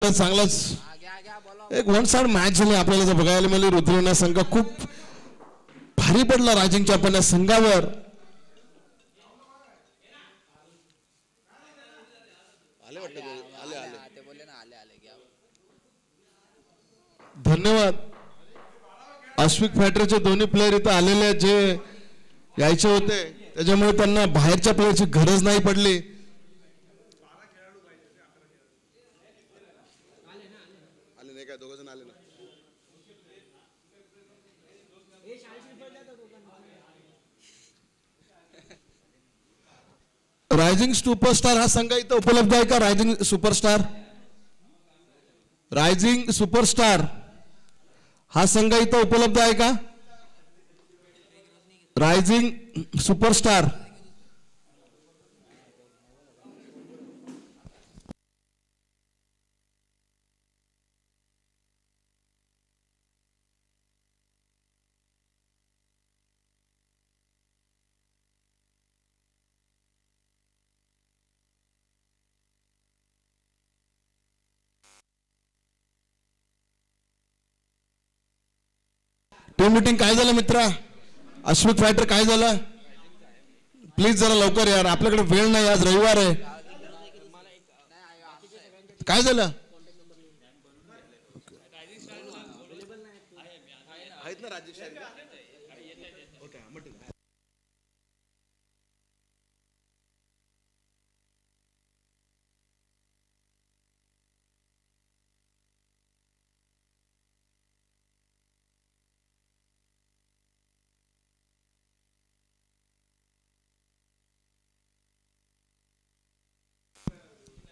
खरंच चांगलाच एक वन साइड मॅच झाली आपल्याला जर बघायला मिळाली. रुद्रवीणा संघ खूप भारी पडला रायझिंगच्या पण या संघावर. धन्यवाद. अश्विक फायटरचे दोन्ही प्लेयर इथं आलेले जे यायचे होते त्याच्यामुळे त्यांना बाहेरच्या प्लेयरची गरज नाही पडली. रायझिंग सुपरस्टार हा संघ इथं उपलब्ध आहे का? रायझिंग सुपरस्टार, रायझिंग सुपरस्टार हा संघ इथं उपलब्ध आहे का? Rising superstar. टीम मीटिंग काय झालं मित्रा? अश्विक फायटर काय झालं? प्लीज जरा लवकर यार, आपल्याकडे वेळ नाही, आज रविवार आहे. काय झालं?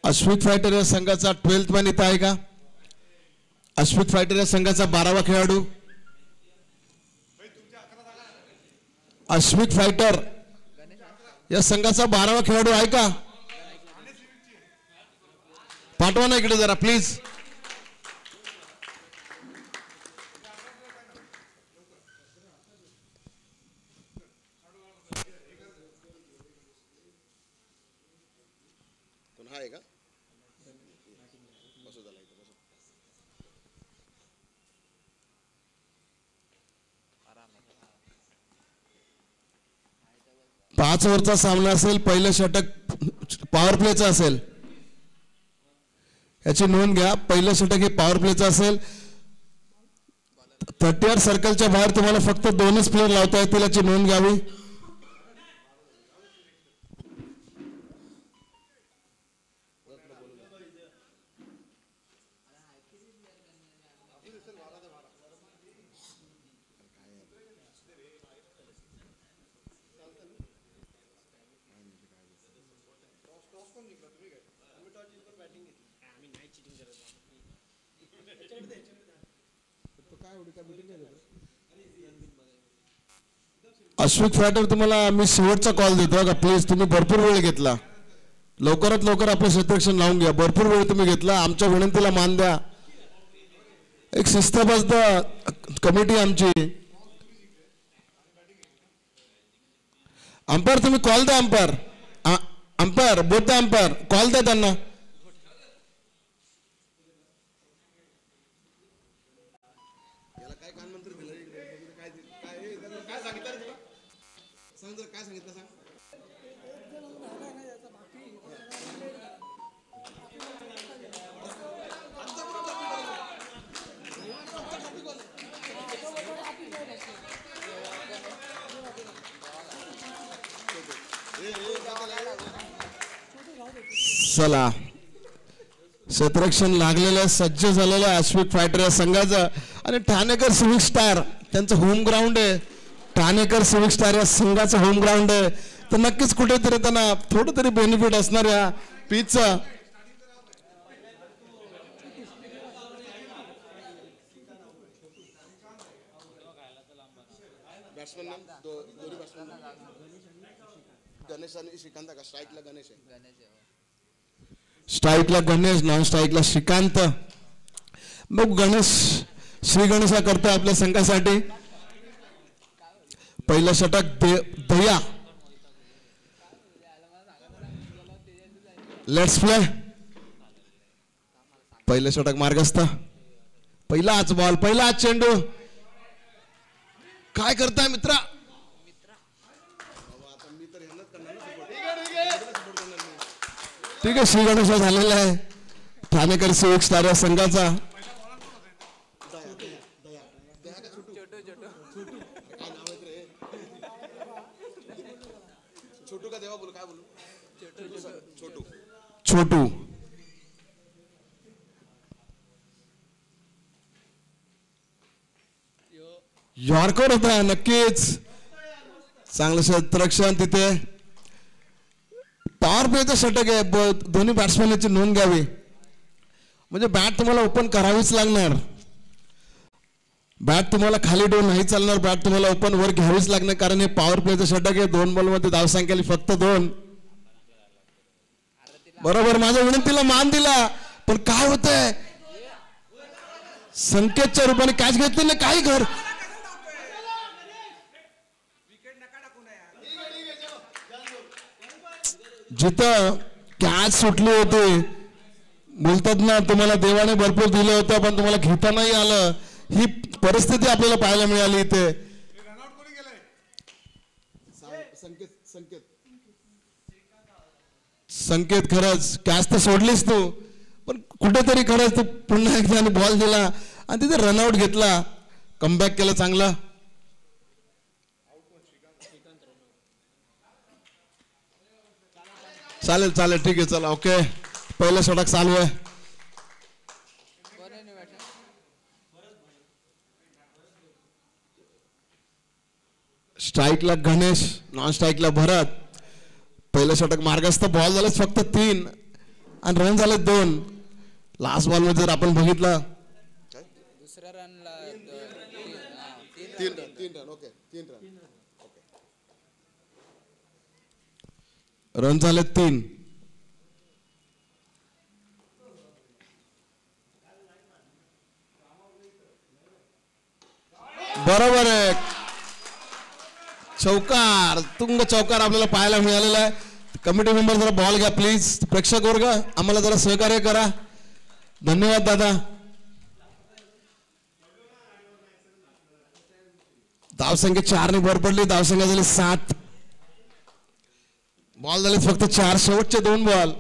अश्विक फायटर या संघाचा 12th मॅन इथं आहे का? अश्विक फायटर या संघाचा 12वा खेळाडू. अश्विक फायटर या संघाचा 12वा खेळाडू आहे का? पाठवा ना इकडे जरा प्लीज. पाच ओव्हरचा सामना असेल. पहिलं षटक पॉवर प्लेचं असेल, याची नोंद घ्या. पहिलं षटक हे पॉवर प्लेचं असेल. 30 सर्कलच्या बाहेर तुम्हाला फक्त 2च प्लेयर लावता येतील, याची नोंद घ्यावी. अश्विक फायटर तुम्हाला मी शेवटचा कॉल देतो का प्लीज. तुम्ही भरपूर वेळ घेतला, लवकरात लवकर आपलं क्षेत्ररक्षण लावून घ्या. भरपूर वेळ तुम्ही घेतला, आमच्या विनंतीला मान द्या. एक शिस्तबद्ध कमिटी आमची. अंपायर तुम्ही कॉल द्या. अंपायर बोलता द्या. अंपायर कॉल द्या त्यांना. चला, क्षेत्ररक्षण लागलेलं सज्ज झालेलं आहे अश्विक फायटर या संघाचं. आणि ठाणेकर सिव्हिक स्टार त्यांचं होम ग्राउंड आहे. ठाणेकर सिव्हिक स्टार या संघाचं होम ग्राउंड आहे. तर नक्कीच कुठेतरी त्यांना थोडं तरी बेनिफिट असणार या पिचचं. स्ट्राईकला गणेश, नॉन स्ट्राईकला श्रीकांत. मग गणेश श्री गणेशा करतो आपल्या संघासाठी. पहिलं षटक दया. Let's play. पहिलं षटक मार्गस्थ. पहिलाच बॉल, पहिलाच चेंडू. काय करताय मित्रा? ठीक आहे, श्री गणेश झालेला आहे ठाणेकर सिविक स्टार या संघाचा. छोटू यॉर्कर होता नक्कीच. चांगलं क्षेत्ररक्षण तिथे. पॉवर प्लेचं षटक आहे. दोन्ही बॅट्समॅनची नोंद घ्यावी. म्हणजे बॅट तुम्हाला ओपन करावीच लागणार. बॅट तुम्हाला खाली ठेवून नाही चालणार. बॅट तुम्हाला ओपन वर घ्यावीच लागणार, कारण हे पॉवर प्लेचं षटक आहे. 2 बॉलमध्ये धावसंख्या फक्त 2. बरोबर, माझ्या विनंतीला मान दिला, पण काय होतंय? संकेतच्या रूपाने कॅच घेतली नाही. काही घर जिथं कॅच सुटली होती, बोलतात ना, तुम्हाला देवाने भरपूर दिलं होतं पण तुम्हाला घेता नाही आलं. ही परिस्थिती आपल्याला पाहायला मिळाली इथे. संकेत खरंच कॅच तर सोडलीस तू, पण कुठेतरी खरंच तू पुन्हा एकदा बॉल दिला आणि तिथे रनआउट घेतला. कमबॅक केलं चांगला. चालेल चालेल, ठीक आहे, चला ओके. पहिलं षटक चालू आहे. स्ट्राईकला गणेश, नॉन स्ट्राईकला भरत. पहिलं षटक मार्गस्थ. बॉल झाले फक्त 3 आणि रन झाले 2. लास्ट बॉल मध्ये जर आपण बघितलं, दुसऱ्या रनला 3 रन. Okay, 3 run. रन झाले 3. बरोबर आहे. चौकार, तुंग चौकार आपल्याला पाहायला मिळालेला आहे. कमिटी मेंबर जरा बॉल घ्या प्लीज. प्रेक्षक वर्ग आम्हाला जरा सहकार्य करा. धन्यवाद दादा. धावसंख्या 4 ने भर पडली. धावसंख्या झाली 7. बॉल झाले फक्त 4. शेवटचे 2 बॉल.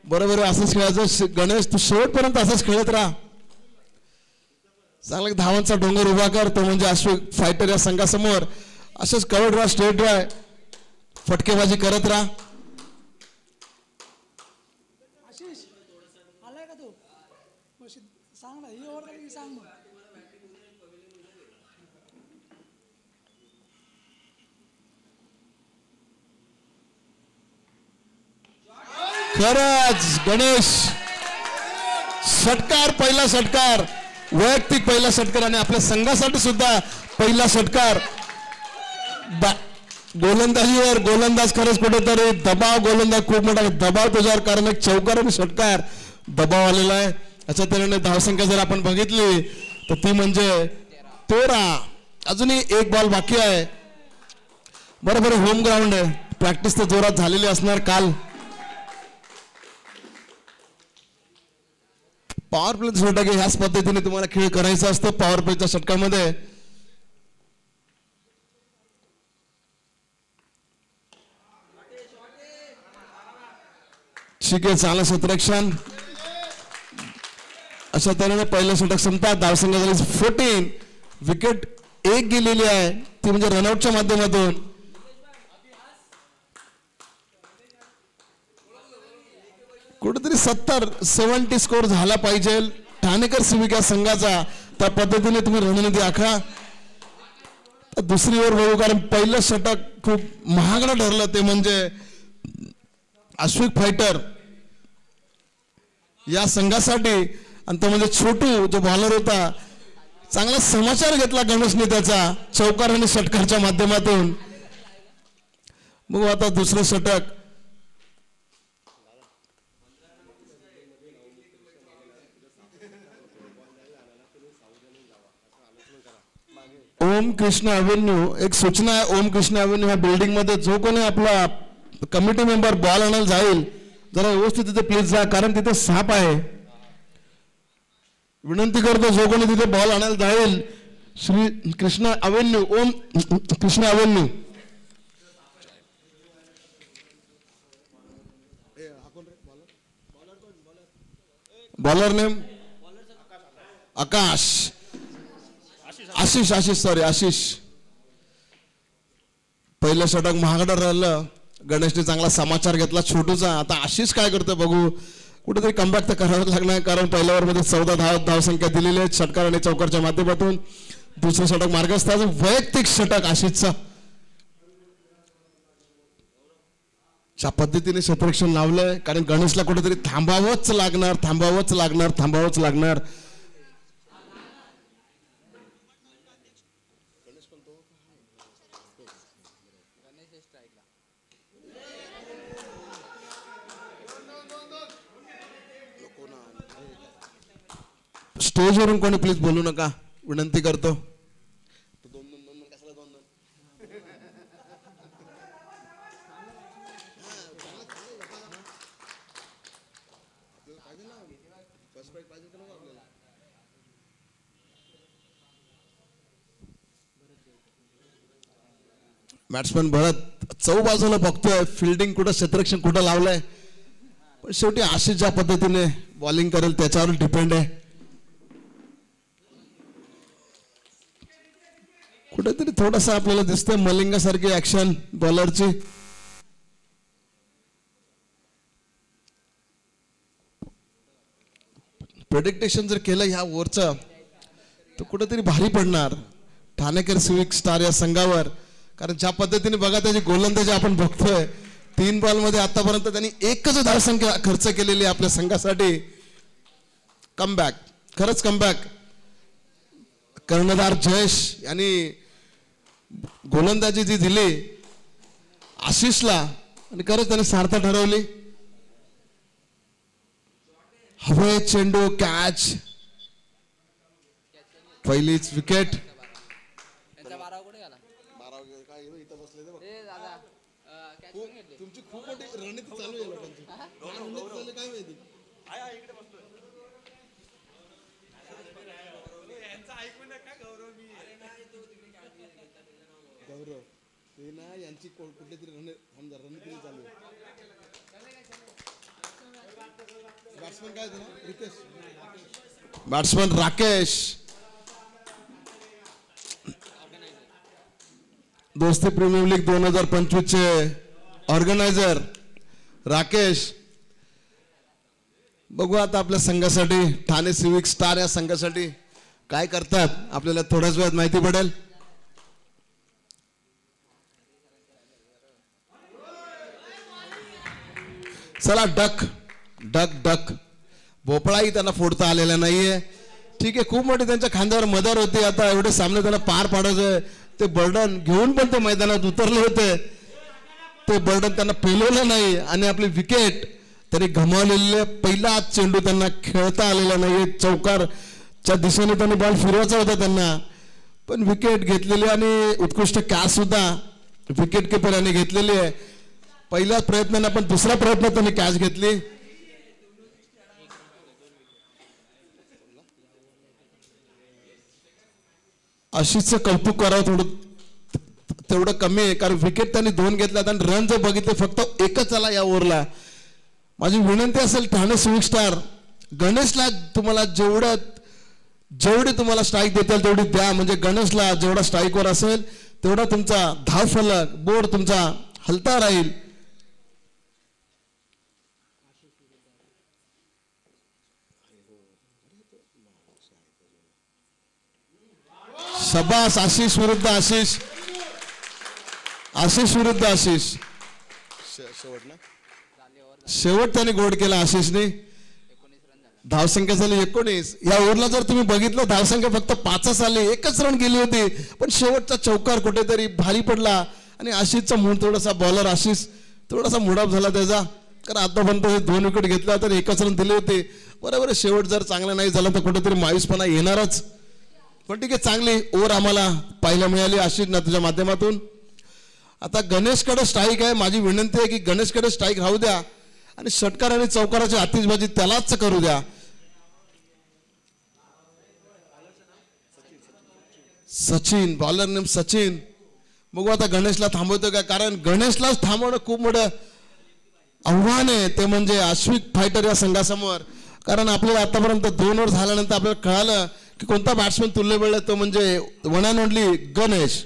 बरोबर आहे, असंच खेळायचं गणेश. तू शेवटपर्यंत असंच खेळत राहा. चांगला धावांचा डोंगर उभा कर. तो म्हणजे अश्विक फायटर या संघासमोर. असंच कव्हर राहा, स्ट्रेट राहा, फटकेबाजी करत राहा. खरंच गणेश, षटकार, पहिला षटकार, वैयक्तिक पहिला षटकार आणि आपल्या संघासाठी सुद्धा पहिला षटकार. गोलंदाजीवर गोलंदाज खरंच कुठेतरी दबाव, गोलंदाज खूप मोठा दबाव तुझ्यावर, कारण एक चौकार आणि षटकार दबाव आलेला आहे. अशा तऱ्हेने धावसंख्या जर आपण बघितली तर ती म्हणजे 13. अजूनही 1 बॉल बाकी आहे. बरोबर, होम ग्राउंड आहे. प्रॅक्टिस तर जोरात झालेली असणार काल. पॉवर प्ले षटक ह्याच पद्धतीने तुम्हाला खेळ करायचा असतो. पॉवर प्लेच्या षटकामध्ये ठीक आहे, चांगलं क्षेत्ररक्षण. अशा तऱ्हेने पहिलं षटक संपतात. धावसंख्या झाली 14. विकेट 1 गेलेली आहे, ती म्हणजे रनआउटच्या माध्यमातून. कुठेतरी 70 स्कोर झाला पाहिजे ठाणेकर सिविक या संघाचा. त्या पद्धतीने तुम्ही रणनीती आखा. दुसरी ओव्हर बघू, कारण पहिलं षटक खूप महागडं ठरलं. ते म्हणजे अश्विक फायटर या संघासाठी, आणि तो म्हणजे छोटू जो बॉलर होता. चांगला समाचार घेतला गणेशने त्याचा चौकार आणि षटकारच्या माध्यमातून. बघू आता दुसरं षटक. ओम कृष्ण अव्हेन्यू, एक सूचना आहे. ओम कृष्ण अव्हेन्यू ह्या बिल्डिंग मध्ये जो कोणी आपला कमिटी मेंबर बॉल आणायला जाईल, जरा व्यवस्थित तिथे प्लीज जा, कारण तिथे साप आहे. विनंती करतो जो कोणी तिथे बॉल आणायला जाईल श्री कृष्णा अवेन्यू ओम कृष्णा अवेन्यू. बॉलर नेम आकाश आशिष सॉरी आशिष. पहिलं षटक महागडं राहिलं. गणेशने चांगला समाचार घेतला छोटूचा. आता आशिष काय करतोय बघू. कुठेतरी कमबॅक तर करावं लागणार कारण पहिल्या ओव्हरमध्ये 14 धावसंख्या दिलेली आहे षटकार आणि चौकारच्या माध्यमातून. दुसरं षटक मार्गस्थाचं वैयक्तिक षटक आशिषचा. ज्या पद्धतीने क्षेत्ररक्षण लावलंय कारण गणेशला कुठेतरी थांबावंच लागणार. स्टेजवरून कोणी प्लीज बोलू नका विनंती करतो. बॅट्समॅन भरत चौ बाजूला बघतोय फिल्डिंग कुठं क्षेत्ररक्षण कुठं लावलंय पण शेवटी आशिष ज्या पद्धतीने बॉलिंग करेल त्याच्यावर डिपेंड आहे. कुठेतरी थोडासा आपल्याला दिसतंय मलिंगासारखी ऍक्शन बॉलरची. प्रेडिक्टेशन जर केलं ह्या ओव्हरचं तर कुठेतरी भारी पडणार ठाणेकर सिव्हिक स्टार या संघावर. कारण ज्या पद्धतीने बघा त्याची गोलंदाजी आपण बघतोय 3 बॉलमध्ये आतापर्यंत त्यांनी एकच धावसंख्या खर्च केलेली आपल्या संघासाठी. कमबॅक खरंच कमबॅक. कर्णधार जयेश यांनी गोलंदाजी जी दिली आशिषला आणि खरंच त्याने सार्थ ठरवली. हवे चेंडू कॅच पहिलीच विकेट. तुमची खूप मोठी रणनीती चालू आहे लोकांची. काय माहिती गौरव ते ना यांची कुठली तरी रणनीती चालू आहे. बॅट्समन काय झालं रितेश बॅट्समन राकेश. दोस्ती प्रीमियर लीग 2025 चे ऑर्गनायझर राकेश. बघू आता आपल्या संघासाठी ठाणे सिव्हिक स्टार या संघासाठी काय करतात आपल्याला थोड्याच वेळात माहिती पडेल. चला डक डक डक. भोपळाही त्यांना फोडता आलेला नाहीये. ठीक आहे खूप मोठी त्यांच्या खांद्यावर मदर होती. आता एवढे सामने त्यांना पार पाडायचं ते बर्डन घेऊन पण ते मैदानात उतरले होते. ते बर्डन त्यांना पेलवलं नाही आणि आपली विकेट तरी गमावलेले. पहिला चेंडू त्यांना खेळता आलेला नाही. चौकारच्या दिशेने त्यांनी बॉल फिरवायचा होता त्यांना पण विकेट घेतलेली आणि उत्कृष्ट कॅच सुद्धा विकेट किपर यांनी घेतलेली आहे. पहिल्याच प्रयत्नाने पण दुसरा प्रयत्न त्यांनी कॅच घेतली. आशिषचं कौतुक करावं थोडं तेवढं कमी आहे कारण विकेट त्यांनी 2 घेतल्यात आणि रन जर बघितले फक्त एकच आला या ओव्हरला. माझी विनंती असेल ठाणे सिव्हिक स्टार गणेशला तुम्हाला जेवढी तुम्हाला स्ट्राईक देतील तेवढी द्या. म्हणजे गणेशला जेवढा स्ट्राईकवर असेल तेवढा तुमचा धावफलक बोर्ड तुमचा हलता राहील. शबास आशिष विरुद्ध आशिष. आशिष विरुद्ध आशिष. शेवट त्याने गोड केला आशिषने. धावसंख्या झाली 19. या ओव्हरला जर तुम्ही बघितलं धावसंख्या फक्त 5च आली. 1च रन गेली होती पण शेवटचा चौकार कुठेतरी भारी पडला आणि आशिषचा मूड थोडासा बॉलर आशिष थोडासा मुडाप झाला त्याचा. कारण आतापर्यंत 2 विकेट घेतला तर 1च रन दिले होते. बरोबर शेवट जर चांगला नाही झाला तर कुठेतरी मायूसपणा येणारच. पण ठीक आहे चांगली ओव्हर आम्हाला पाहायला मिळाली आशिष ना तुझ्या माध्यमातून. आता गणेशकडे स्ट्राईक आहे. माझी विनंती आहे की गणेशकडे स्ट्राईक राहू द्या आणि षटकार आणि चौकाराची आतिषबाजी त्यालाच करू द्या. Sachin, bowler name Sachin. बघू आता गणेशला थांबवतो का, कारण गणेशलाच थांबवणं खूप मोठं आव्हान आहे. ते म्हणजे अश्विक फायटर या संघासमोर. कारण आपल्याला आतापर्यंत 2 ओव्हर झाल्यानंतर आपल्याला कळालं की कोणता बॅट्समन तुल्यबळ आहे, तो म्हणजे one and only Ganesh.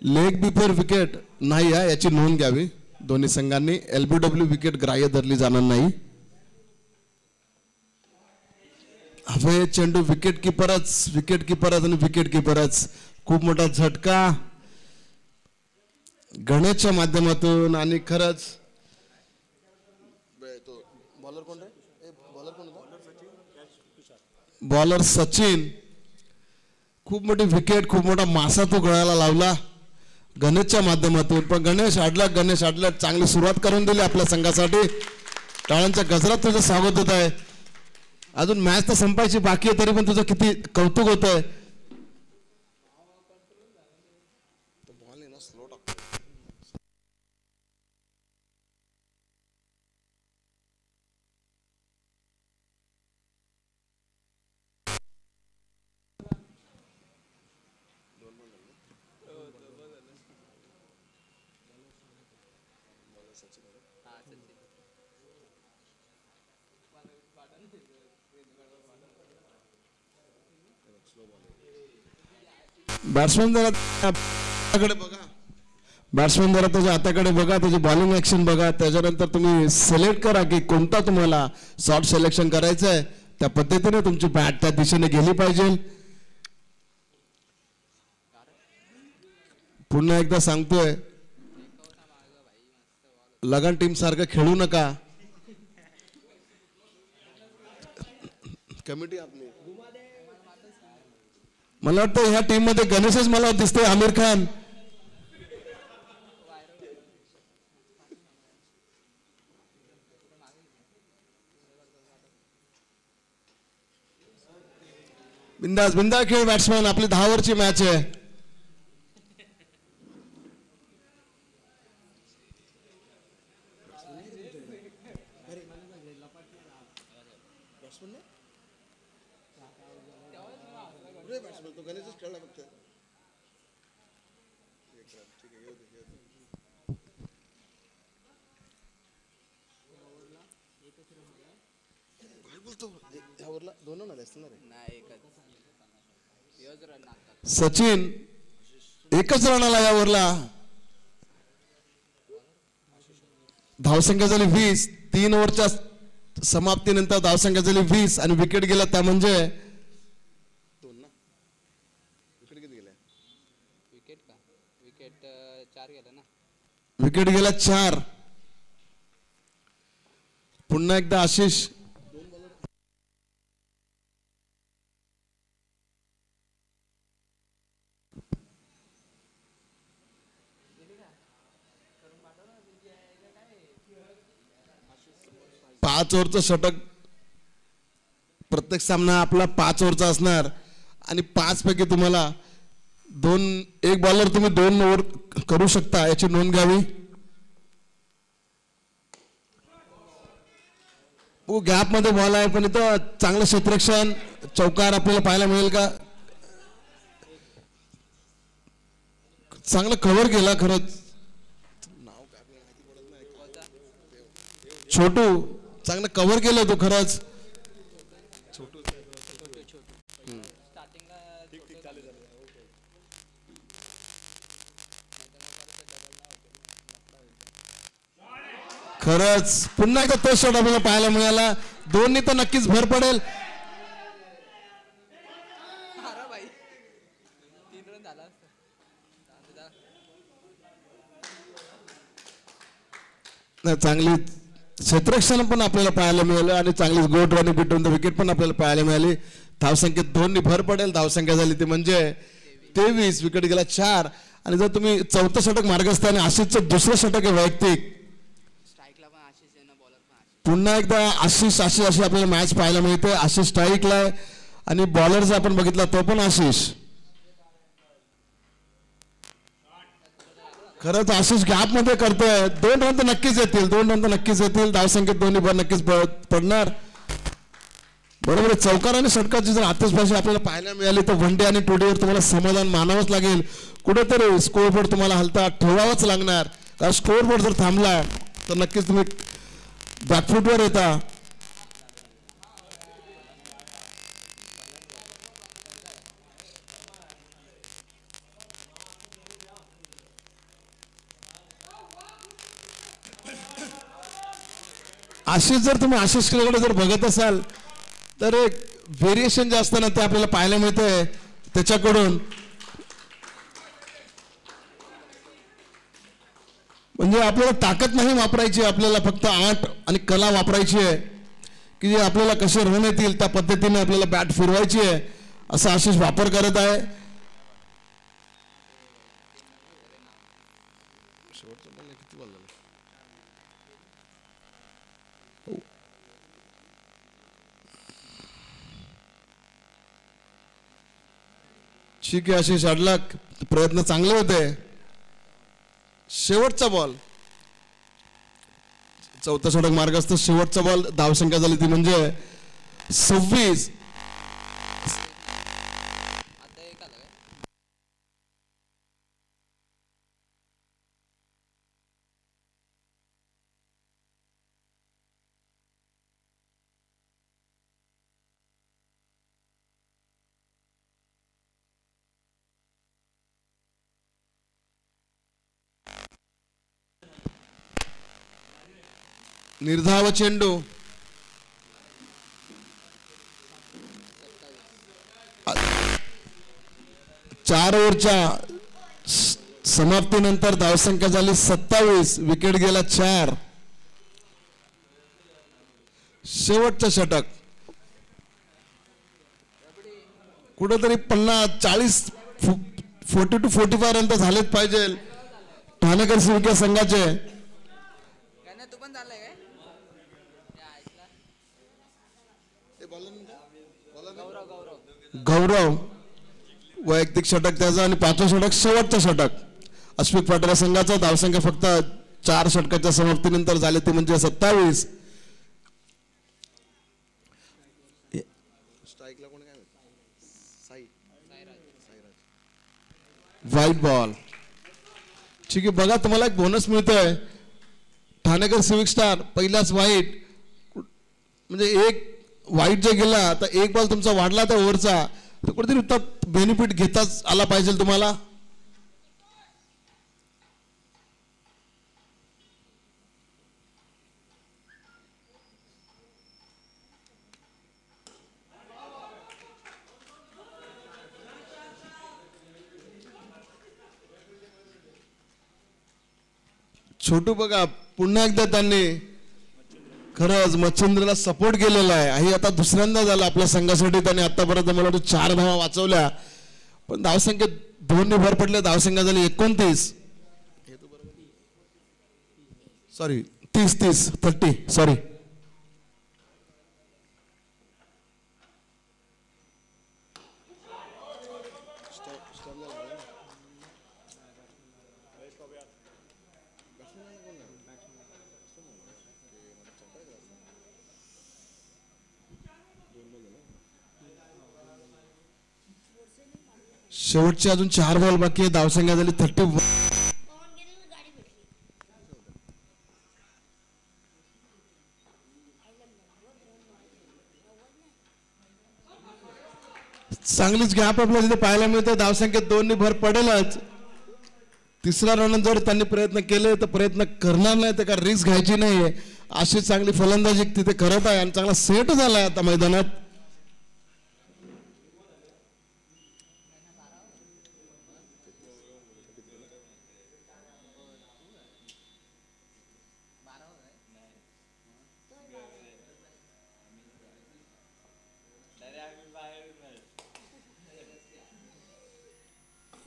Leg before wicket नाही आहे, याची नोंद घ्यावी दोन्ही संघांनी. LBW विकेट ग्राह्य धरली जाणार नाही. हवे चेंडू विकेट किपरच आणि विकेट किपरच. खूप मोठा झटका गणेशच्या माध्यमातून. आणि खरंच बॉलर सचिन, खूप मोठी विकेट, खूप मोठा मासा तो गळाला लावला गणेशच्या माध्यमातून. पण गणेश अडलट चांगली सुरुवात करून दिली आपल्या संघासाठी. टाळ्यांच्या गजरात तुझं स्वागत होत आहे. अजून मॅच तर संपायची बाकी आहे, तरी पण तुझं किती कौतुक होत आहे. बॅट्समन जरा त्याच्या हाताकडे बघा, त्याची बॉलिंग ऍक्शन बघा. त्याच्यानंतर तुम्ही सिलेक्ट करा की कोणता तुम्हाला शॉट सिलेक्शन करायचं आहे. त्या पद्धतीने तुमची बॅट त्या दिशेने गेली पाहिजे. पुन्हा एकदा सांगतोय, लगन टीम सारखं खेळू नका. कमिटी आपली, मला वाटतं ह्या टीम मध्ये गणेशच मला दिसतोय. आमिर खान, बिंदास खेळ बॅट्समॅन. आपली 10 ओव्हरची मॅच आहे. सचिन एकच रन आला यावरला. धावसंख्या झाली 20. 3 ओव्हरच्या समाप्तीनंतर धावसंख्या झाली 20 आणि विकेट गेला त्या म्हणजे विकेट गेला 4. पुन्हा एकदा आशिष, पाच ओव्हरचं षटक. प्रत्येक सामना आपला 5 ओव्हरचा असणार आणि 5 पैकी तुम्हाला एक बॉलर तुम्ही 2 ओव्हर करू शकता, याची नोंद घ्यावी. गॅप मध्ये बॉल आहे, पण इथं चांगलं क्षेत्ररक्षण, चौकार आपल्याला पाहायला मिळेल का. चांगलं कव्हर केला खरंच. छोटू चांगलं कव्हर केलं तो खरंच. खरंच पुन्हा एकदा तो शॉट आपल्याला पाहायला मिळाला. 2 तर नक्कीच भर पडेल. चांगली क्षेत्ररक्षण पण आपल्याला पाहायला मिळालं आणि चांगली गोट रन बिटवीन द विकेट पण आपल्याला पाहायला मिळाली. धावसंख्येत 2 भर पडेल. धावसंख्या झाली ती म्हणजे 23, विकेट गेला 4. आणि जर तुम्ही चौथं षटक मार्ग असताना आशिषचं दुसरं षटक आहे वैयक्तिक. स्ट्राईकला पण आशिष आहे ना, बॉलर पण आशिष. पुन्हा एकदा आशिष आशिष अशी आपल्याला मॅच पाहायला मिळते. आशिष स्ट्राईकला आहे आणि बॉलर जर आपण बघितला तो पण आशिष. खरं तर आशिष गॅप मध्ये करतोय. 2 रन तर नक्कीच येतील, 2 रन तर नक्कीच येतील. धावसंख्येत दोन्ही बॉल नक्कीच पडणार. बरोबर. चौकार आणि षटकाची जर आतिषबाजी आपल्याला पाहायला मिळाली तर वन डे आणि टू डेवर तुम्हाला समाधान मानावंच लागेल. कुठेतरी स्कोर बोर्ड तुम्हाला हलता ठेवावाच लागणार. कारण स्कोर बोर्ड जर थांबला तर नक्कीच तुम्ही बॅकफुटवर येता. आशिष जर तुम्ही आशिषकडे जर बघत असाल तर एक व्हेरिएशन जे असतं ना ते आपल्याला पाहायला मिळतंय त्याच्याकडून. म्हणजे आपल्याला ताकद नाही वापरायची, आपल्याला फक्त आठ आणि कला वापरायची आहे की जे आपल्याला कसे रन येतील त्या पद्धतीने आपल्याला बॅट फिरवायची आहे. असा आशिष वापर करत आहे. ठीक आहे आशिष, अडला. प्रयत्न चांगले होते. शेवटचा बॉल, चौथा षटक मार्ग असतो. शेवटचा बॉल, धावसंख्या झाली ती म्हणजे 26. आता एक आलं काय? निर्धाव चेंडू. चार ओव्हरच्या समाप्तीनंतर धावसंख्या झाली 27. विकेट गेला 4. शेवटचं षटक. कुठेतरी 50, 40, 40 to 45 रन तर झालेच पाहिजे ठाणेकर सिविके संघाचे. काय नाही, तू पण चाललाय काय? गौरव वैयक्तिक षटक त्याचा आणि 5वं षटक शेवटचं षटक अश्विक पाटील संघाचा. धावसंख्या फक्त 4 षटकाच्या समाप्तीनंतर झाले ते म्हणजे 27. White ball. ठीक आहे, बघा तुम्हाला एक बोनस मिळतोय. ठाणेकर सिविक स्टार पहिलाच वाईट, म्हणजे एक वाईट जे गेला तर एक बॉल तुमचा वाढला त्या ओव्हरचा तर कुठेतरी बेनिफिट घेताच आला पाहिजे तुम्हाला. छोटू बघा पुन्हा एकदा त्यांनी खरंच मच्छिंद्रला सपोर्ट केलेला आहे. हे आता दुसऱ्यांदा झालं आपल्या संघासाठी. त्याने आतापर्यंत मला वाटतं 4 धावा वाचवल्या, पण धावसंख्येत 2 भर पडले. धावसंख्या झाली 29. Sorry 30 sorry. शेवटचे अजून 4 बॉल बाकी आहे. धावसंख्या झाली 30. चांगलीच गॅप आपल्याला तिथे पाहायला मिळते. धावसंख्येत 2 भर पडेलच. तिसरा रन जर त्यांनी प्रयत्न केले तर प्रयत्न करणार नाही, तर का रिस्क घ्यायची नाही. अशी चांगली फलंदाजी तिथे करत आहे आणि चांगला सेट झालाय आता मैदानात.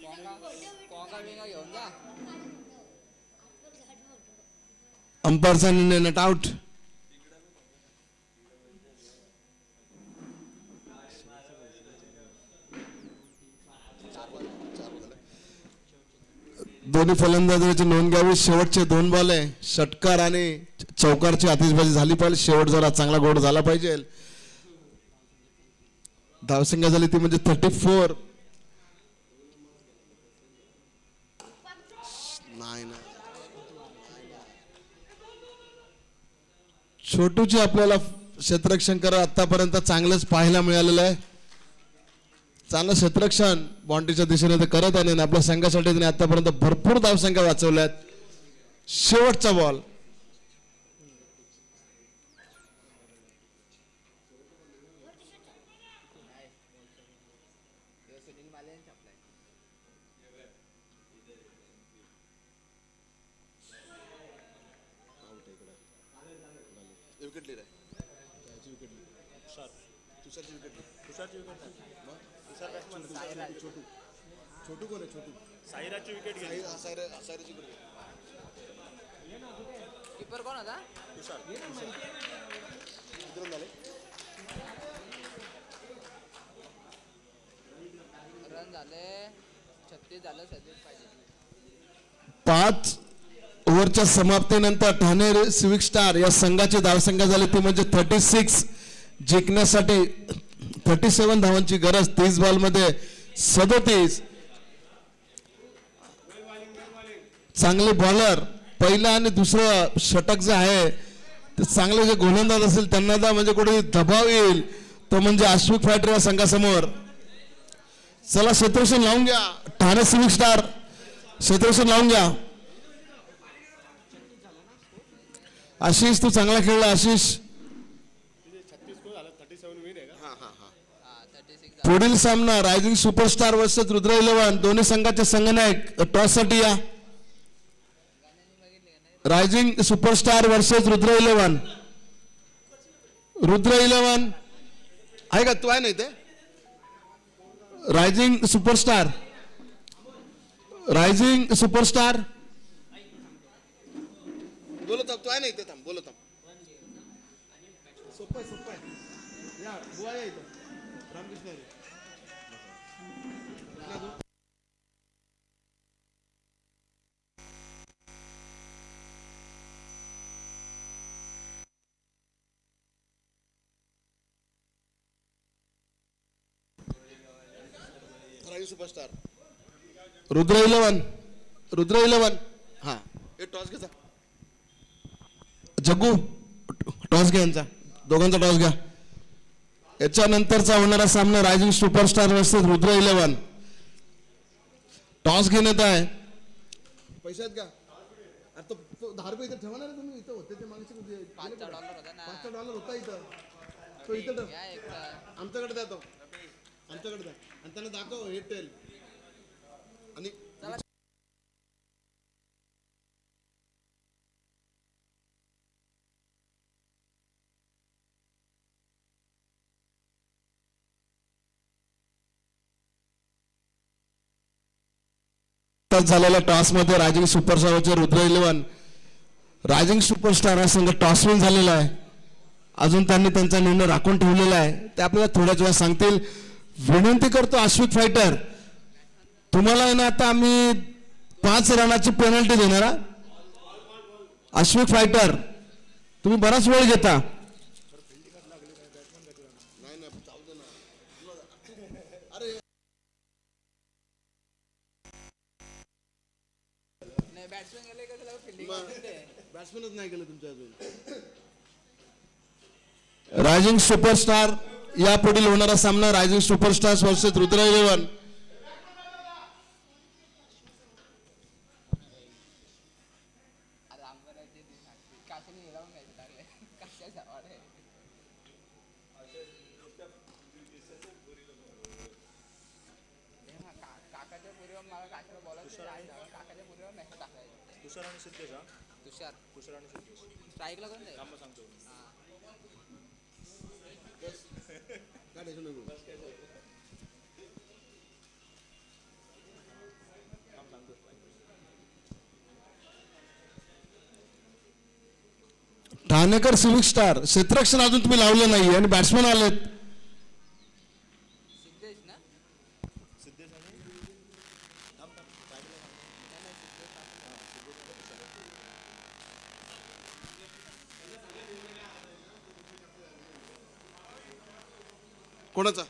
कोंगा बिंगा घेऊन जा. अंपायरचा निर्णय नट आउट. दोन्ही फलंदाजांची नोंद घ्यावी. शेवटचे 2 बॉल आहे. षटकार आणि चौकारची आतिषबाजी झाली पाहिजे. शेवट जरा चांगला गोड झाला पाहिजे. धावसंख्या झाली ती म्हणजे 34. छोटूची आपल्याला क्षेत्ररक्षण करत आतापर्यंत चांगलंच पाहायला मिळालेलं आहे. चांगलं क्षेत्ररक्षण बाउंड्रीच्या दिशेने ते करत आहे आणि आपल्या संघासाठी त्याने आतापर्यंत भरपूर धावसंख्या वाचवल्यात. शेवटचा बॉल. छोटू कोण आहे? छोटू साईराची विकेट गेली. कीपर कोण होता? रन झाले 36 झालं 37 पाहिजे. 5 ओव्हरच्या समाप्तीनंतर ठाणे सिव्हिक स्टार या संघाची धावसंख्या झाली ती म्हणजे 36. जिंकण्यासाठी 37 धावांची गरज. 30 बॉलमध्ये 37. चांगले बॉलर. पहिला आणि दुसरं षटक जे आहे ते चांगले जे गोलंदाज असेल त्यांना म्हणजे कुठे दबाव येईल तो म्हणजे अश्विक फायटर या संघासमोर. चला क्षेत्ररक्षण लावून घ्या. ठाणे सिव्हिक स्टार क्षेत्ररक्षण लावून घ्या. आशिष तू चांगला खेळला. आशिष पुढील सामना रायझिंग सुपरस्टार वर्सेस रुद्र 11. दोन्ही संघाचे संघनायक टॉस साठी या. Rising superstar versus Rudra 11. Rudra 11 आहे का? तू आहे ना इथे? Rising superstar. रायझिंग सुपरस्टार बोलत तू आहे ना इथे? थांब बोलत. सोपं सोपं आहे. या बुवा या इथं. रामकृष्ण सुपरस्टार. रुद्र 11. रुद्र 11 हा हे टॉस घ्या. जग्गू टॉस घ्या. यांचा दोघांचा टॉस घ्या. याच्यानंतरचा होणारा सामना rising superstar versus Rudra 11. Toss घेण्यात आहे. पैसे आहेत का? आता $10 इथं ठेवा ना रे तुम्ही. इथं होते ते मागचे $5 होता ना. $5 होता इथं. तो इथं ठेव. आमच्याकडे द्या तो. आमच्याकडे द्या आणि त्यांना दाखव हे टेल आणि झालेल्या टॉस मध्ये रायझिंग सुपरस्टारचे रुद्र 11. रायझिंग सुपरस्टार हा संघ टॉस विन झालेला आहे. अजून त्यांनी त्यांचा निर्णय राखून ठेवलेला आहे. ते आपल्याला थोड्याच वेळा सांगतील. विनंती करतो अश्विक फायटर तुम्हाला आहे ना आता आम्ही 5 रनाची पेनल्टी देणार. अश्विक फायटर तुम्ही बराच वेळ घेता. बॅट्समॅनच नाही केलं तुमच्या अजून. रायझिंग सुपरस्टार या पुढील होणारा सामना rising superstars versus Rudra 11. Tushar स्ट्राईकला कोण जाईल? सांगतो. ठाणेकर सिविक स्टार क्षेत्ररक्षण अजून तुम्ही लावलं नाही आणि बॅट्समन आलेत. सिद्धेश ना कोणाचा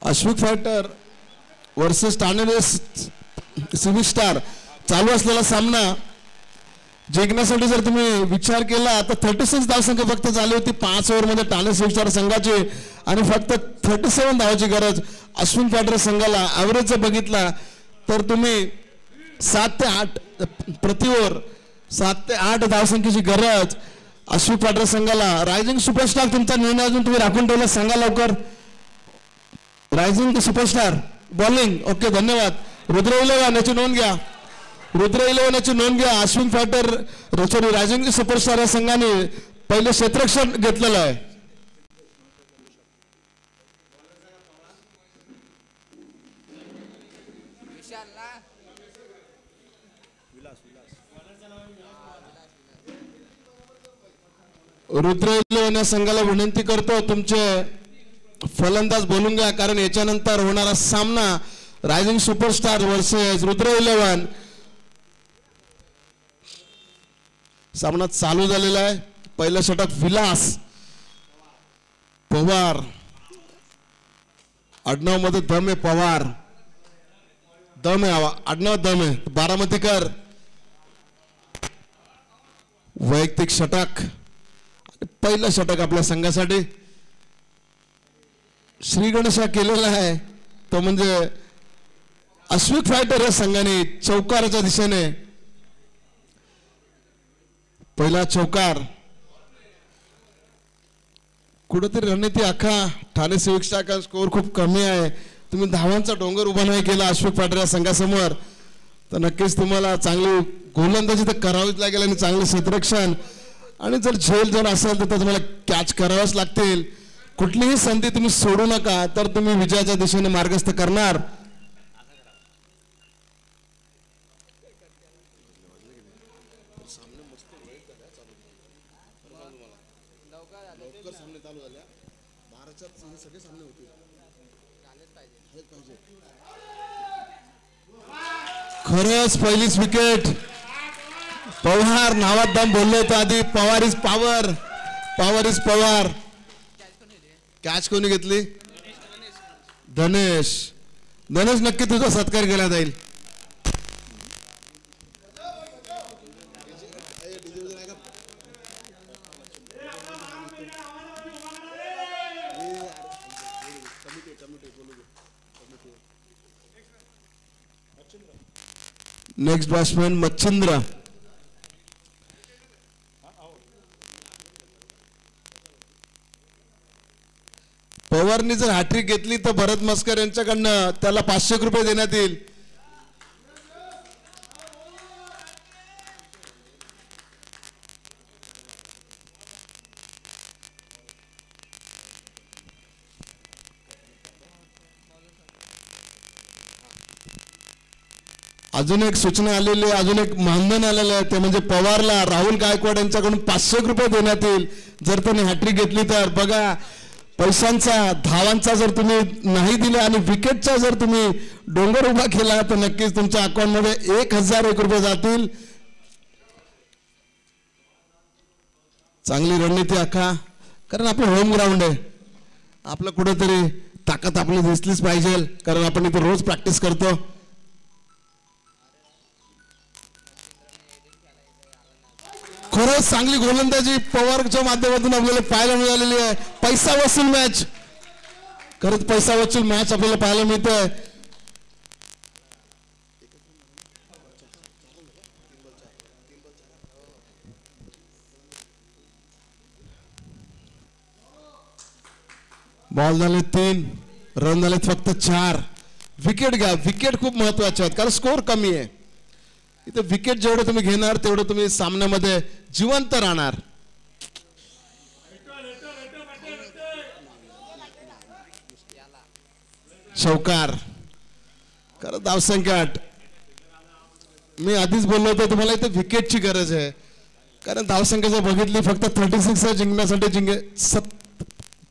Ashvik fighter versus Thane civic star चालू असलेला सामना जिंकण्यासाठी जर तुम्ही विचार केला तर 36 धावसंख्या फक्त झाली होती 5 ओव्हरमध्ये ठाणे सिविक स्टार संघाची आणि फक्त 37 धावाची गरज अश्विन फायटर संघाला. ॲव्हरेज जर बघितला तर तुम्ही 7 ते 8 प्रति ओव्हर 7 ते 8 धावसंख्येची गरज अश्विन फायटर संघाला. रायझिंग सुपरस्टार तुमचा निर्णय अजून तुम्ही राखून ठेवला सांगा लवकर. रायझिंग सुपरस्टार बॉलिंग ओके धन्यवाद. रुद्र 11 याची नोंद घ्या. रुद्र 11 याची नोंद घ्या. Ashwin fighter sorry rising superstar या संघाने पहिले क्षेत्ररक्षण घेतलेलं आहे. विशाल ना रुद्र 11 या संघाला विनंती करतो तुमचे फलंदाज बोलून घ्या कारण याच्यानंतर होणारा सामना रायझिंग सुपरस्टार वर्सेस रुद्र 11 सामना चालू झालेला आहे. पहिलं षटक विलास पवार आडनाव मध्ये दम आहे पवार दम आहे आडनाव दम आहे बारामतीकर. वैयक्तिक षटक पहिलं षटक आपल्या संघासाठी श्री गणेशा केलेला आहे तो म्हणजे अश्विक फायटर या संघाने चौकाराच्या दिशेने पहिला चौकार. कुठेतरी रणनीती आखा ठाणे सिविक स्टार का स्कोअर खूप कमी आहे. तुम्ही धावांचा डोंगर उभा नाही केला अश्विक फायटर या संघासमोर तर नक्कीच तुम्हाला चांगली गोलंदाजी तर करावीच लागेल आणि चांगले क्षेत्ररक्षण आणि जर झेल जर असेल तर तुम्हाला कॅच करावाच लागतील. कुठलीही संधी तुम्ही सोडू नका तर तुम्ही विजयाच्या दिशेने मार्गस्थ करणार. खरंच पहिलीच विकेट पवार नावात दम बोललो होतो आधी. Pawar is power power is Pawar. Catch कोणी घेतली धनेश. धनेश नक्की तुझा सत्कार केला जाईल. Next batsman Machhindra. पवारनी जर हॅट्रिक घेतली तर भरत मस्कर यांच्याकडनं त्याला 500 रुपये देण्यात येईल. अजून एक सूचना आलेली आहे अजून एक मानधन आलेलं आहे ते म्हणजे पवारला राहुल गायकवाड यांच्याकडून 500 रुपये देण्यात येईल जर त्यांनी हॅट्रिक घेतली तर. बघा पैशांचा धावांचा जर तुम्ही नाही दिला आणि विकेटचा जर तुम्ही डोंगर उभा केला तर नक्कीच तुमच्या अकाउंटमध्ये 1001 रुपये जातील. चांगली रणनीती आखा कारण आपलं होम ग्राउंड आहे. आपलं कुठेतरी ताकद आपली दिसलीच पाहिजे कारण आपण इथे रोज प्रॅक्टिस करतो. खरंच चांगली गोलंदाजी पवारच्या माध्यमातून आपल्याला पाहायला मिळालेली आहे. पैसा वसूल मॅच खरंच पैसा वसूल मॅच आपल्याला पाहायला मिळतोय. बॉल झाले 3 रन झाले फक्त 4. विकेट घ्या विकेट खूप महत्वाचे आहेत कारण स्कोर कमी आहे. इथे विकेट जेवढं तुम्ही घेणार तेवढं तुम्ही सामन्यामध्ये जिवंत राहणार. चौकार खरं धावसंख्या 8 मी आधीच बोललो होतो तुम्हाला इथे विकेटची गरज आहे, कारण धावसंख्या बघितली फक्त 36 जिंकण्यासाठी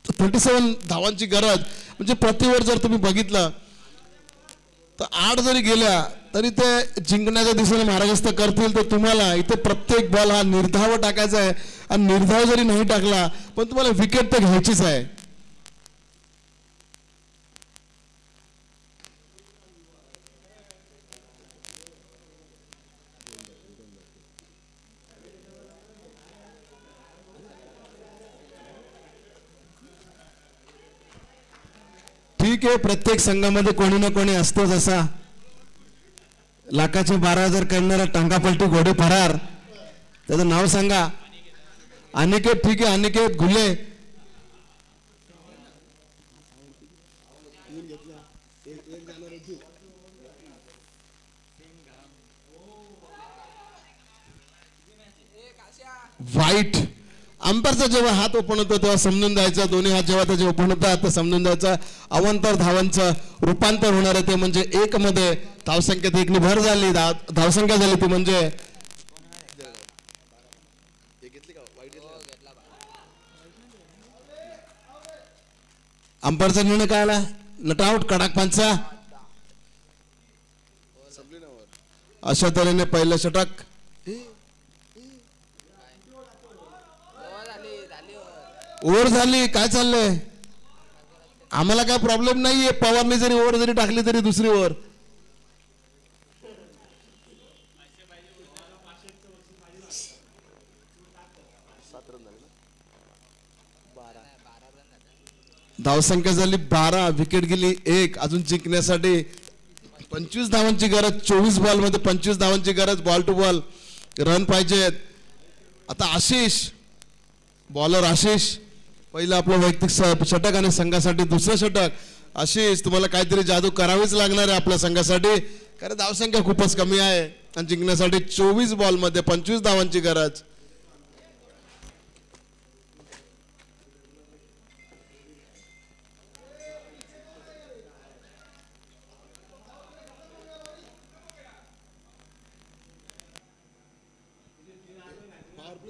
37 धावांची गरज. म्हणजे प्रतिवर जर तुम्ही बघितलं तर 8 जरी गेल्या तरी ते जिंकण्याच्या दिशेने मार्गस्थ करतील. तर तुम्हाला इथे प्रत्येक बॉल हा निर्धाव टाकायचा आहे, आणि निर्धाव जरी नाही टाकला पण तुम्हाला विकेट तर घ्यायचीच आहे. ठीक आहे, प्रत्येक संघामध्ये कोणी ना कोणी असतोच असा. लाखाचे 12,000 करणारा टांगापलटी घोडे फरार, त्याचं नाव सांगा. अनिकेत. ठीक आहे, अनिकेत घुले. वाईट. अंपायरचा जेव्हा हात ओपन होतो तेव्हा समजून जायचं, दोन्ही हात जेव्हा त्याचे ओपन होतात तर समजून जायचं अवांतर धावांचं रूपांतर होणार आहे. ते म्हणजे 1 मध्ये धावसंख्येत 1 भर झाली, धावसंख्या झाली ती म्हणजे अंपायरचा निर्णय काय आला? नटआउट. कडक पंचा. अशा तऱ्हेने पहिलं षटक. ओव्हर झाली. काय चाललंय? आम्हाला काय प्रॉब्लेम नाहीये, पवारने जरी ओव्हर जरी टाकली तरी दुसरी ओव्हर. धावसंख्या झाली 12, विकेट गेली 1. अजून जिंकण्यासाठी 25 धावांची गरज. 24 बॉल मध्ये 25 धावांची गरज. बॉल टू बॉल रन पाहिजेत. आता आशिष, बॉलर आशिष, पहिलं आपलं वैयक्तिक षटक आणि संघासाठी दुसरं षटक. आशिष, तुम्हाला काहीतरी जादू करावीच लागणार आहे आपल्या संघासाठी, कारण धावसंख्या खूपच कमी आहे आणि जिंकण्यासाठी 24 बॉल मध्ये 25 धावांची गरज.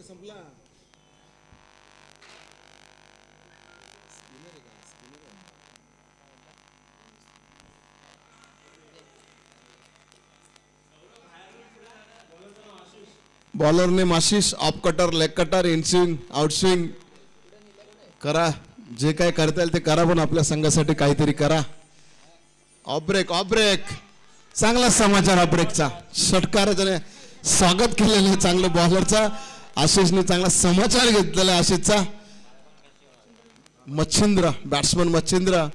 संपला. बॉलरने Ashish off cutter, leg cutter, in swing, out swing करा. जे काय करता येईल ते करा, पण आपल्या संघासाठी काहीतरी करा. Off break, off break. चांगला समाचार ऑफ ब्रेकचा. षटकाराने स्वागत केलेलं आहे चांगलं बॉलरचा. आशिषने चांगला समाचार घेतलेला आहे आशिषचा. मच्छिंद्र, बॅट्समन मच्छिंद्र.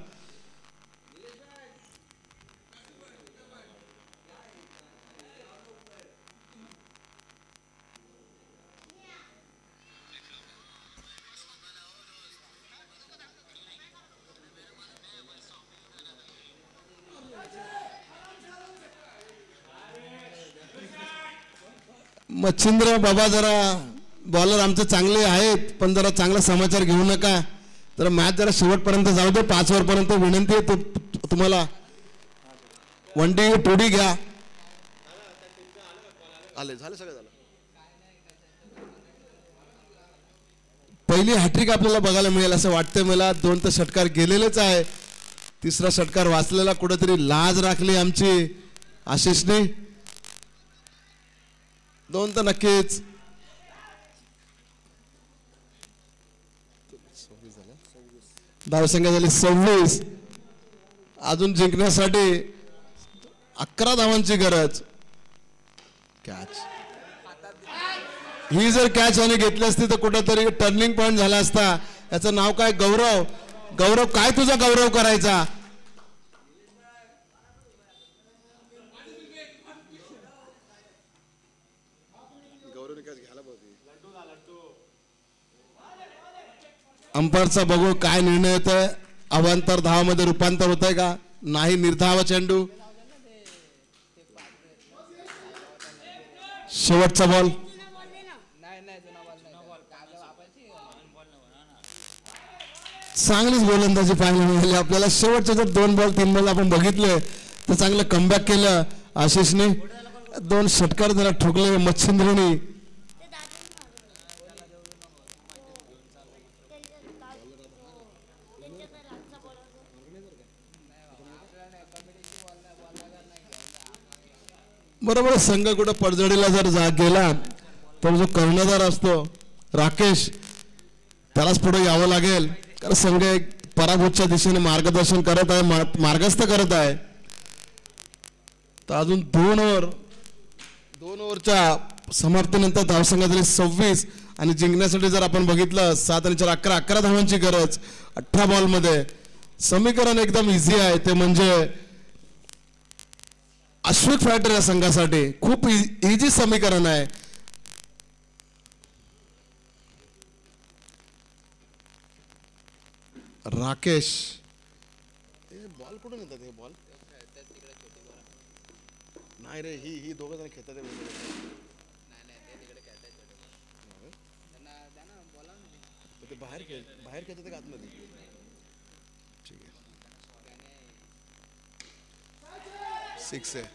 मच्छिंद्र बाबा, जरा बॉलर आमचे चांगले आहेत पण जरा चांगला समाचार घेऊ नका. तर मॅच जरा शेवटपर्यंत जाऊ दे. 5 ओव्हरपर्यंत विनंती आहे तुम्हाला. 1D 2D घ्या. आले, झालं सगळं झालं. पहिली हॅट्रिक आपल्याला बघायला मिळेल असं वाटतंय मला. 2 तर षटकार गेलेलेच आहे. 3रा षटकार वाचलेला कुठेतरी लाज राखली आमची आशिषने. 2 तर नक्कीच. धावसंख्या झाली 26. अजून जिंकण्यासाठी 11 धावांची गरज. कॅच. ही जर कॅच आणि घेतली असती तर कुठेतरी टर्निंग पॉइंट झाला असता. याचं नाव काय? गौरव. गौरव, काय तुझा गौरव करायचा? अंपायरचा बघू काय निर्णय येतोय. अवांतर धावामध्ये रूपांतर होत आहे का नाही? निर्धाव चेंडू. शेवटचा बॉल. चांगलीच गोलंदाजी पाहायला मिळाली आपल्याला. शेवटचे जर 2 बॉल 3 बॉल आपण बघितले तर चांगलं कमबॅक केलं आशिषने. 2 षटकार त्याला ठोकले मच्छिंद्रनी. बरोबर संघ कुठं पडझडीला जर गेला तर जो कर्णधार असतो राकेश त्यालाच पुढे यावं लागेल, कारण संघ एक पराभूतच्या दिशेने मार्गदर्शन करत आहे, मार्गस्थ करत आहे. तर अजून 2 ओव्हरच्या समाप्तीनंतर धावसंख्या झाली 26 आणि जिंकण्यासाठी जर आपण बघितलं 7 आणि 4 11 धावांची गरज 18 बॉलमध्ये. समीकरण एकदम इझी आहे, ते म्हणजे अश्विक फायटर या संघासाठी खूप इझी समीकरण आहे. राकेश बॉल कुठून येतात हे बॉल? नाही रे, ही दोघं जण खेळतात ते बाहेर खेळतात का आतमध्ये? ठीक आहे. 6 आहे.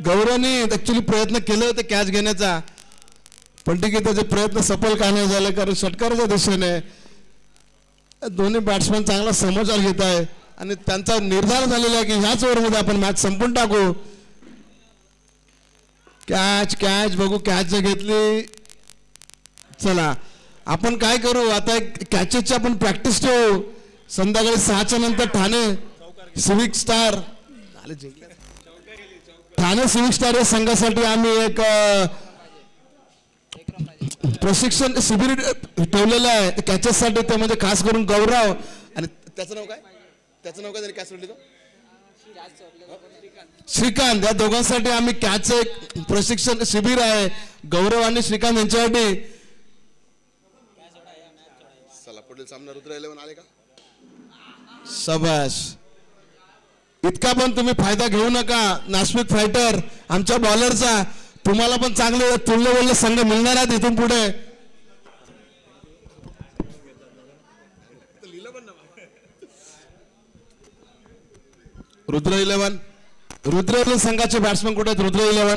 गौरवने ऍक्च्युली प्रयत्न केले होते कॅच घेण्याचा, पण ठीक आहे त्याचे प्रयत्न सफल का नाही झाले, कारण षटकाराच्या दिशेने दोन्ही बॅट्समॅन चांगला समोर घेत आहे आणि त्यांचा निर्धार झालेला आहे की ह्याच ओव्हरमध्ये आपण मॅच संपून टाकू. कॅच बघू, कॅच जर घेतली. चला आपण काय करू आता, एक कॅचेसची आपण प्रॅक्टिस ठेवू. संध्याकाळी 6च्या नंतर ठाणे सिविक स्टार या संघासाठी आम्ही एक प्रशिक्षण शिबिर ठेवलेलं आहे कॅचेससाठी. ते म्हणजे खास करून गौरव आणि त्याचं नाव काय त्यांनी कॅच सोडली तो श्रीकांत, या दोघांसाठी आम्ही कॅच एक प्रशिक्षण शिबिर आहे गौरव आणि श्रीकांत यांच्यासाठी. चला पुढील सामना रुद्र 11 आले का? शाबाश. इतका पण तुम्ही फायदा घेऊ नका नाशिक फायटर आमच्या बॉलरचा. तुम्हाला पण चांगले तुल्यबल्य संघ मिळणार आहेत इथून पुढे. रुद्र 11 संघाचे बॅट्समन कुठे आहेत? Rudra 11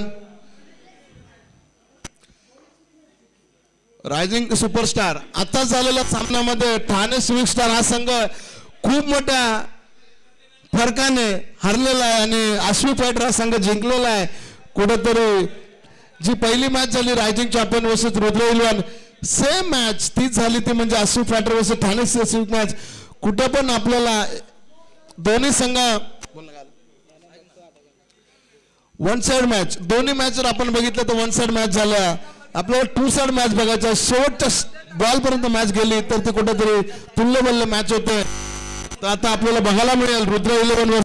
rising superstar. आता झालेल्या सामन्यामध्ये ठाणे सिविक स्टार हा संघ खूप मोठ्या फरकाने हरलेला आहे आणि अश्विक फायटर हा संघ जिंकलेला आहे. कुठेतरी जी पहिली मॅच झाली rising champion versus Rudra 11 same match तीच झाली, ती म्हणजे Ashvik fighter versus Thane civic match. कुठे पण आपल्याला दोन्ही संघ वन साइड मॅच, दोन्ही मॅच जर आपण बघितलं तर वन साइड मॅच झाल्या. आपल्याला 2 साइड मॅच बघायचा, शेवटच्या बॉल पर्यंत मॅच गेली तर ते कुठेतरी तुल्यबल्य मॅच होते. तर आता आपल्याला बघायला मिळेल रुद्र 11